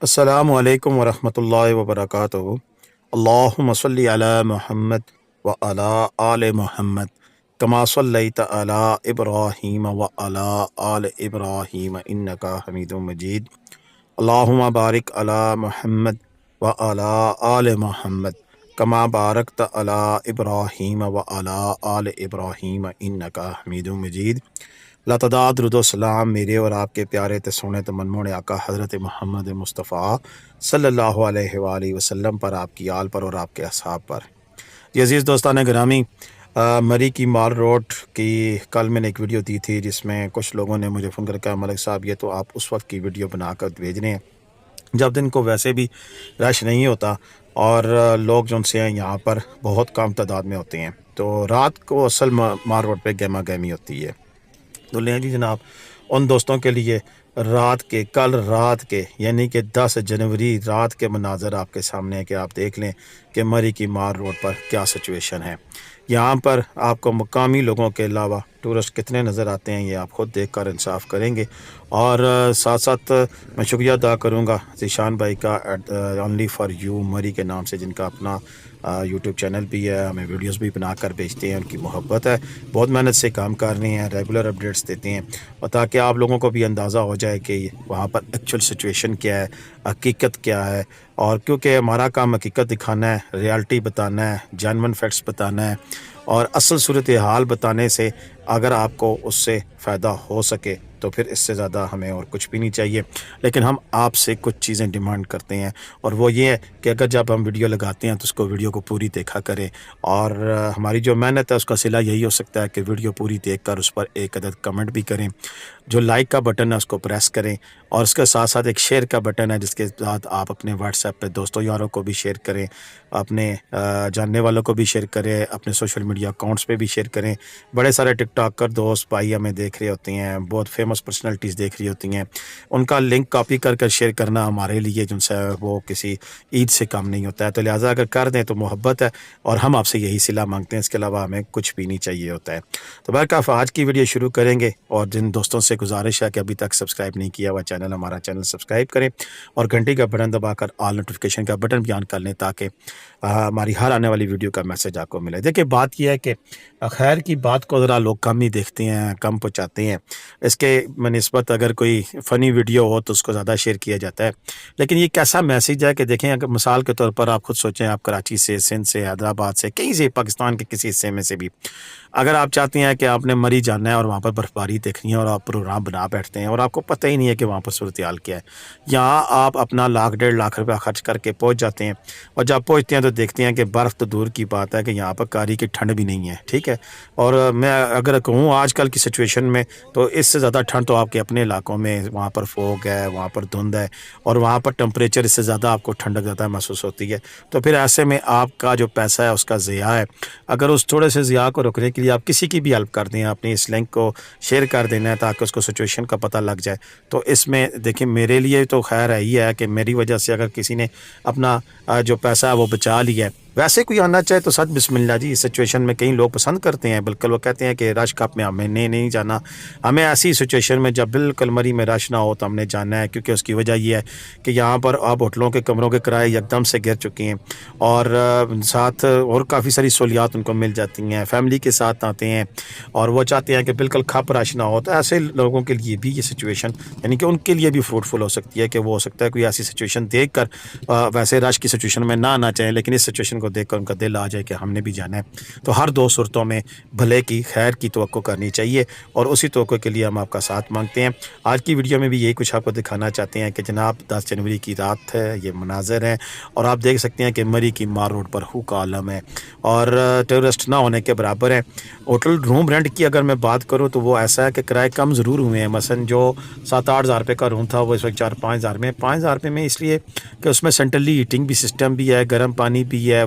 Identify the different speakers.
Speaker 1: السلام علیکم ورحمۃ اللہ وبرکاتہ۔ اللہم صلی علی محمد وعلی آل محمد کما صلیت علی ابراہیم وعلی آل ابراہیم انک حمید مجید۔ اللہم بارک علی محمد وعلی آل محمد کما بارکت علی ابراہیم وعلی آل ابراہیم انک حمید مجید۔ اللہ تعالیٰ درود و سلام میرے اور آپ کے پیارے تے سونے تے منموڑ آقا حضرت محمد مصطفیٰ صلی اللہ علیہ وآلہ وسلم پر، آپ کی آل پر اور آپ کے اصحاب پر۔ یہ عزیز دوستان گرامی، مری کی مال روڈ کی کل میں نے ایک ویڈیو دی تھی جس میں کچھ لوگوں نے مجھے فون کر کہا ملک صاحب یہ تو آپ اس وقت کی ویڈیو بنا کر بھیج رہے ہیں جب دن کو ویسے بھی رش نہیں ہوتا اور لوگ جو ان سے ہیں یہاں پر بہت کم تعداد میں ہوتے ہیں، تو رات کو اصل مال روڈ پہ گہما گہمی ہوتی ہے۔ تو لیں جی جناب، ان دوستوں کے لیے کل رات کے یعنی کہ 10 جنوری رات کے مناظر آپ کے سامنے ہیں کہ آپ دیکھ لیں کہ مری کی مار روڈ پر کیا سچویشن ہے۔ یہاں پر آپ کو مقامی لوگوں کے علاوہ ٹورسٹ کتنے نظر آتے ہیں یہ آپ خود دیکھ کر انصاف کریں گے۔ اور ساتھ ساتھ میں شکریہ ادا کروں گا ذیشان بھائی کا اونلی فار یو مری کے نام سے، جن کا اپنا یوٹیوب چینل بھی ہے، ہمیں ویڈیوز بھی بنا کر بھیجتے ہیں، ان کی محبت ہے، بہت محنت سے کام کر رہے ہیں، ریگولر اپڈیٹس دیتے ہیں، اور تاکہ آپ لوگوں کو بھی اندازہ ہو جائے کہ وہاں پر ایکچوئل سچویشن کیا ہے، حقیقت کیا ہے۔ اور کیونکہ ہمارا کام حقیقت دکھانا ہے، ریالٹی بتانا ہے، جینون فیکٹس بتانا ہے، اور اصل صورتحال بتانے سے اگر آپ کو اس سے فائدہ ہو سکے تو پھر اس سے زیادہ ہمیں اور کچھ بھی نہیں چاہیے۔ لیکن ہم آپ سے کچھ چیزیں ڈیمانڈ کرتے ہیں، اور وہ یہ ہے کہ اگر جب ہم ویڈیو لگاتے ہیں تو اس کو ویڈیو کو پوری دیکھا کریں، اور ہماری جو محنت ہے اس کا صلہ یہی ہو سکتا ہے کہ ویڈیو پوری دیکھ کر اس پر ایک عدد کمنٹ بھی کریں، جو لائک کا بٹن ہے اس کو پریس کریں، اور اس کے ساتھ ساتھ ایک شیئر کا بٹن ہے جس کے ساتھ آپ اپنے واٹس ایپ پہ دوستوں یاروں کو بھی شیئر کریں، اپنے جاننے والوں کو بھی شیئر کریں، اپنے سوشل میڈیا اکاؤنٹس پہ بھی شیئر کریں۔ بڑے سارے ٹک ٹاکر دوست بھائی ہمیں دیکھ رہے ہوتے ہیں، بہت فیمس پرسنالٹیز دیکھ رہی ہوتی ہیں، ان کا لنک کاپی کر کر شیئر کرنا ہمارے لیے جن سے وہ کسی عید سے کم نہیں ہوتا ہے، تو لہٰذا اگر کر دیں تو محبت ہے، اور ہم آپ سے یہی صلہ مانگتے ہیں، اس کے علاوہ ہمیں کچھ بھی نہیں چاہیے ہوتا ہے۔ تو بہرکیف آج کی ویڈیو شروع کریں گے، اور جن دوستوں سے گزارش ہے کہ ابھی تک سبسکرائب نہیں کیا ہوا چینل، ہمارا چینل سبسکرائب کریں اور گھنٹی کا بٹن دبا کر آل نوٹیفیکیشن کا بٹن بھی آن کر لیں تاکہ ہماری ہر آنے والی ویڈیو کا میسج آپ کو ملے۔ دیکھیں بات یہ ہے کہ خیر کی بات کو ذرا لوگ کم ہی دیکھتے ہیں، کم پہنچاتے ہیں، اس کے بنسبت اگر کوئی فنی ویڈیو ہو تو اس کو زیادہ شیئر کیا جاتا ہے۔ لیکن یہ کیسا میسیج ہے کہ دیکھیں، اگر مثال کے طور پر آپ خود سوچیں، آپ کراچی سے، سندھ سے، حیدرآباد سے، کہیں سے، پاکستان کے کسی حصے میں سے بھی اگر آپ چاہتے ہیں کہ آپ نے مری جانا ہے اور وہاں پر برف باری دیکھنی ہے، اور آپ پروگرام بنا بیٹھتے ہیں اور آپ کو پتہ ہی نہیں ہے کہ وہاں پر صورتحال کیا ہے، یہاں آپ اپنا 1.5 لاکھ روپیہ خرچ کر کے پہنچ جاتے ہیں، اور جب پہنچتے ہیں تو دیکھتے ہیں کہ برف تو دور کی بات ہے کہ یہاں پر کاری کی ٹھنڈ بھی نہیں ہے، ٹھیک ہے۔ اور میں اگر کہوں آج کل کی سچویشن میں تو اس سے زیادہ ٹھنڈ تو آپ کے اپنے علاقوں میں، وہاں پر فوگ ہے، وہاں پر دھند ہے، اور وہاں پر ٹمپریچر اس سے زیادہ آپ کو ٹھنڈک زیادہ محسوس ہوتی ہے۔ تو پھر ایسے میں آپ کا جو پیسہ ہے اس کا ضیاع ہے۔ اگر اس تھوڑے سے ضیاع کو روکنے کے لیے آپ کسی کی بھی ہیلپ کر دیں، اپنی اس لنک کو شیئر کر دینا ہے تاکہ اس کو سچویشن کا پتہ لگ جائے، تو اس میں دیکھیں میرے لیے تو خیر ہے ہی ہے کہ میری وجہ سے اگر کسی نے اپنا جو پیسہ ہے وہ بچا لیا ہے۔ ویسے کوئی آنا چاہے تو سچ بسم اللہ جی، اس سچویشن میں کئی لوگ پسند کرتے ہیں، بلکہ وہ کہتے ہیں کہ رش کپ میں ہمیں نہیں جانا، ہمیں ایسی سچویشن میں جب بالکل مری میں رش نہ ہو تو ہم نے جانا ہے، کیونکہ اس کی وجہ یہ ہے کہ یہاں پر اب ہوٹلوں کے کمروں کے کرائے یکدم سے گر چکے ہیں، اور ساتھ اور کافی ساری سہولیات ان کو مل جاتی ہیں، فیملی کے ساتھ آتے ہیں اور وہ چاہتے ہیں کہ بالکل کھپ رش نہ ہو، تو ایسے لوگوں کے لیے بھی یہ سچویشن یعنی کہ ان کے لیے بھی فروٹفل ہو سکتی ہے کہ وہ ہو سکتا ہے کوئی ایسی سچویشن دیکھ کر ویسے رش کی سچویشن میں نہ آنا چاہیں، لیکن اس سچویشن کو دیکھ کر ان کا دل آ جائے کہ ہم نے بھی جانا ہے۔ تو ہر دو صورتوں میں بھلے کی، خیر کی توقع کرنی چاہیے، اور اسی توقع کے لیے ہم آپ کا ساتھ مانگتے ہیں۔ آج کی ویڈیو میں بھی یہی کچھ آپ کو دکھانا چاہتے ہیں کہ جناب 10 جنوری کی رات ہے، یہ مناظر ہیں، اور آپ دیکھ سکتے ہیں کہ مری کی مار روڈ پر ہو کا عالم ہے، اور ٹورسٹ نہ ہونے کے برابر ہے۔ ہوٹل روم رینٹ کی اگر میں بات کروں تو وہ ایسا ہے کہ کرائے کم ضرور ہوئے ہیں، مثلا جو 7-8 ہزار روپے کا روم تھا وہ اس وقت 4-5 ہزار میں، 5 ہزار روپے میں، اس لیے کہ اس میں سینٹرلی ہیٹنگ بھی سسٹم بھی ہے، گرم پانی بھی ہے،